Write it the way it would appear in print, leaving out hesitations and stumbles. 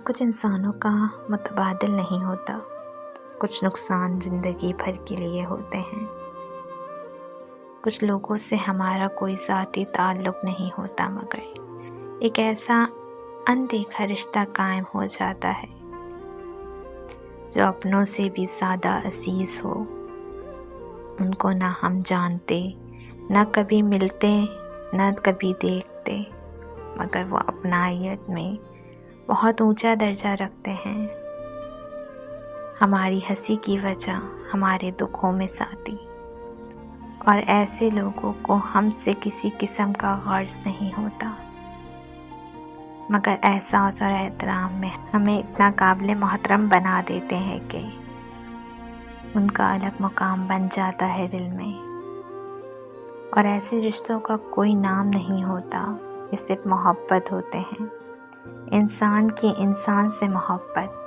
کچھ انسانوں کا متبادل نہیں ہوتا، کچھ نقصان زندگی بھر کے لیے ہوتے ہیں، کچھ لوگوں سے ہمارا کوئی ذاتی تعلق نہیں ہوتا مگر ایک ایسا اندیکھا رشتہ قائم ہو جاتا ہے جو اپنوں سے بھی زیادہ عزیز ہو۔ ان کو نہ ہم جانتے، نہ کبھی ملتے، نہ کبھی دیکھتے، مگر وہ اپنائیت میں بہت اونچا درجہ رکھتے ہیں، ہماری ہنسی کی وجہ، ہمارے دکھوں میں ساتھی۔ اور ایسے لوگوں کو ہم سے کسی قسم کا غرض نہیں ہوتا، مگر احساس اور احترام میں ہمیں اتنا قابل محترم بنا دیتے ہیں کہ ان کا الگ مقام بن جاتا ہے دل میں۔ اور ایسے رشتوں کا کوئی نام نہیں ہوتا، یہ صرف محبت ہوتے ہیں، انسان کی انسان سے محبت۔